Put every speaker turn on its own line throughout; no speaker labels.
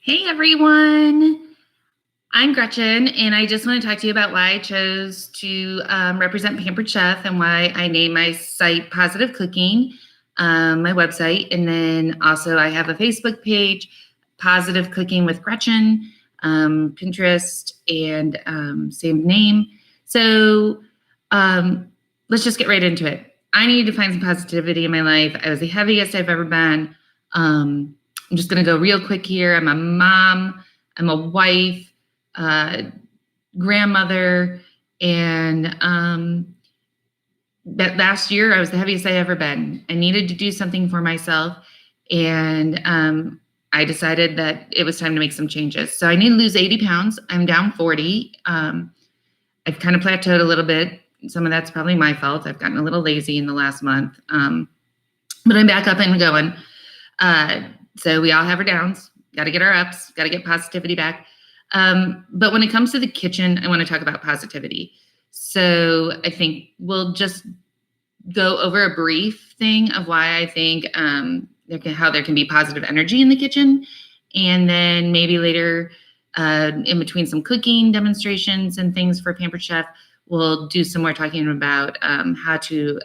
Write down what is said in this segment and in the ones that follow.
Hey everyone, I'm Gretchen, and I just want to talk to you about why I chose to represent Pampered Chef and why I named my site Positive Cooking, my website. And then also, I have a Facebook page, Positive Cooking with Gretchen, Pinterest, and same name. So let's just get right into it. I needed to find some positivity in my life. I was the heaviest I've ever been. I'm just going to go real quick here. I'm a mom, I'm a wife, grandmother, and that last year I was the heaviest I ever been. I needed to do something for myself, and I decided that it was time to make some changes. So I need to lose 80 pounds. I'm down 40. I've kind of plateaued a little bit. Some of that's probably my fault. I've gotten a little lazy in the last month, but I'm back up and going. So we all have our downs, got to get our ups, got to get positivity back. But when it comes to the kitchen, I want to talk about positivity. So I think we'll just go over a brief thing of why I think how there can be positive energy in the kitchen. And then maybe later, in between some cooking demonstrations and things for Pampered Chef, we'll do some more talking about how to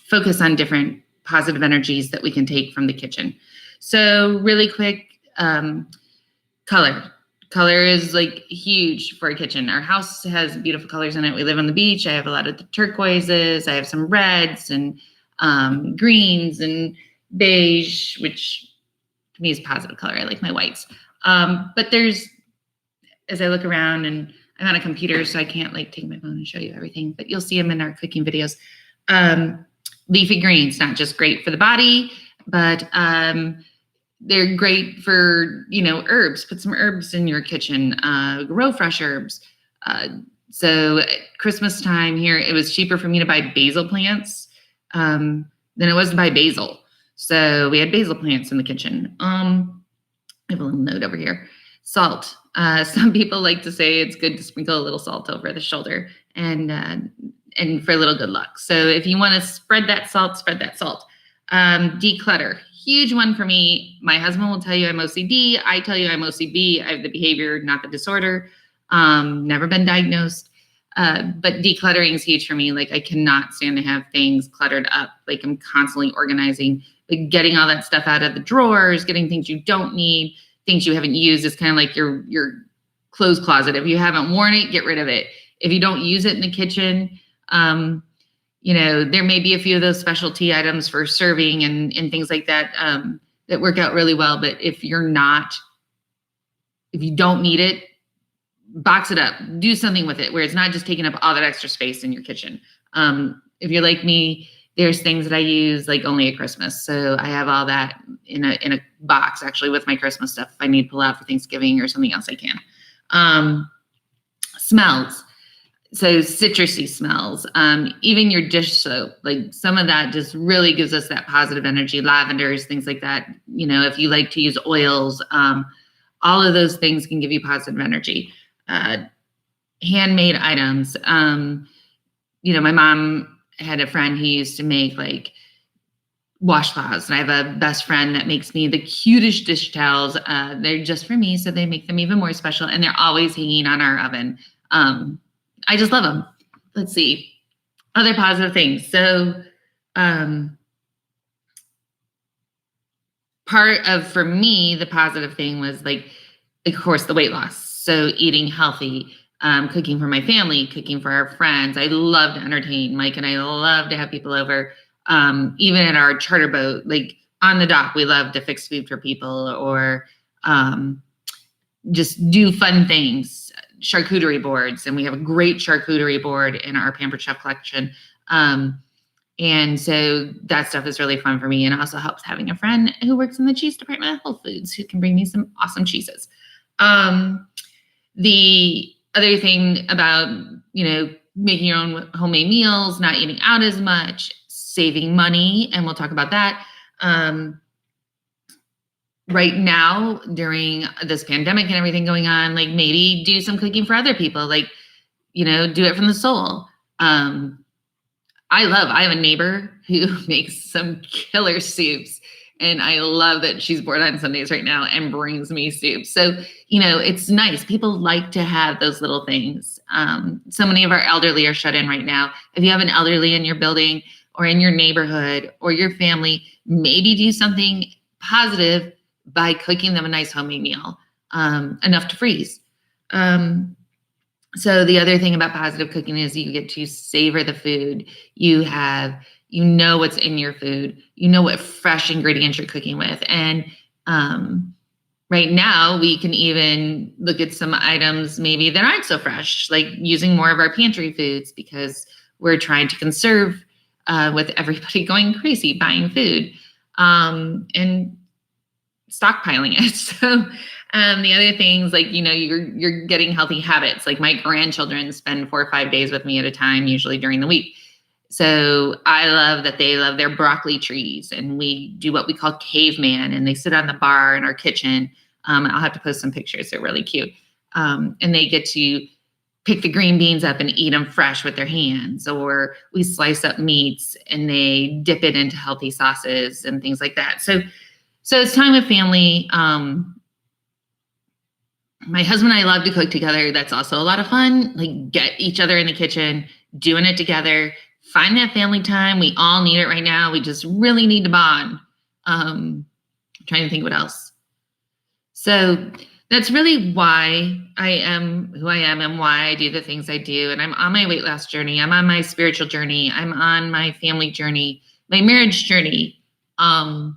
focus on different positive energies that we can take from the kitchen. So really quick, color. Color is like huge for a kitchen. Our house has beautiful colors in it. We live on the beach. I have a lot of the turquoises. I have some reds and greens and beige, which to me is positive color. I like my whites. But there's, as I look around, and I'm on a computer, so I can't like take my phone and show you everything, but you'll see them in our cooking videos. Leafy greens, not just great for the body, but they're great for, herbs. Put some herbs in your kitchen, grow fresh herbs. So at Christmas time here, it was cheaper for me to buy basil plants than it was to buy basil. So we had basil plants in the kitchen. I have a little note over here. Salt. Some people like to say it's good to sprinkle a little salt over the shoulder and for a little good luck. So if you want to spread that salt, spread that salt. Declutter, huge one for me. My husband will tell you I'm OCD. I tell you I'm OCD. I have the behavior, not the disorder. Never been diagnosed. But decluttering is huge for me. Like I cannot stand to have things cluttered up. Like I'm constantly organizing, like getting all that stuff out of the drawers, getting things you don't need, things you haven't used. It's kind of like your clothes closet. If you haven't worn it, get rid of it. If you don't use it in the kitchen, there may be a few of those specialty items for serving and things like that that work out really well. But if you don't need it, box it up, do something with it where it's not just taking up all that extra space in your kitchen. If you're like me, there's things that I use like only at Christmas. So I have all that in a box actually with my Christmas stuff. If I need to pull out for Thanksgiving or something else, I can. Smells. So citrusy smells, even your dish soap, like some of that just really gives us that positive energy, lavenders, things like that. If you like to use oils, all of those things can give you positive energy. Handmade items. My mom had a friend who used to make like washcloths, and I have a best friend that makes me the cutest dish towels. They're just for me, so they make them even more special, and they're always hanging on our oven. I just love them. Let's see. Other positive things. So part of, for me, the positive thing was like, of course, the weight loss. So eating healthy, cooking for my family, cooking for our friends. I love to entertain. Mike and I love to have people over. Even at our charter boat, like on the dock, we love to fix food for people or just do fun things. Charcuterie boards, and we have a great charcuterie board in our Pampered Chef collection. And so that stuff is really fun for me, and it also helps having a friend who works in the cheese department at Whole Foods who can bring me some awesome cheeses. The other thing about, making your own homemade meals, not eating out as much, saving money, and we'll talk about that. Right now, during this pandemic and everything going on, like maybe do some cooking for other people, like, do it from the soul. I have a neighbor who makes some killer soups, And I love that she's bored on Sundays right now and brings me soup. So, it's nice. People like to have those little things. So many of our elderly are shut in right now. If you have an elderly in your building or in your neighborhood or your family, maybe do something positive by cooking them a nice homemade meal, enough to freeze. So the other thing about positive cooking is you get to savor the food. You know what's in your food. You know what fresh ingredients you're cooking with. And right now we can even look at some items maybe that aren't so fresh, like using more of our pantry foods because we're trying to conserve with everybody going crazy buying food and stockpiling it. So the other things like, you're getting healthy habits. Like my grandchildren spend 4 or 5 days with me at a time, usually during the week. So I love that they love their broccoli trees and we do what we call caveman and they sit on the bar in our kitchen. I'll have to post some pictures. They're really cute. And they get to pick the green beans up and eat them fresh with their hands, or we slice up meats and they dip it into healthy sauces and things like that. So it's time with family. My husband and I love to cook together. That's also a lot of fun. Like get each other in the kitchen, doing it together. Find that family time. We all need it right now. We just really need to bond. I'm trying to think what else. So that's really why I am who I am and why I do the things I do. And I'm on my weight loss journey. I'm on my spiritual journey. I'm on my family journey, my marriage journey, and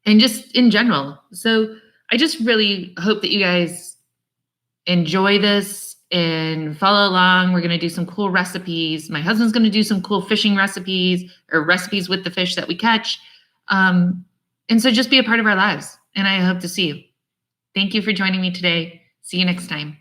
just in general. So I just really hope that you guys enjoy this and follow along. We're going to do some cool recipes. My husband's going to do some cool fishing recipes or recipes with the fish that we catch. And so just be a part of our lives. And I hope to see you. Thank you for joining me today. See you next time.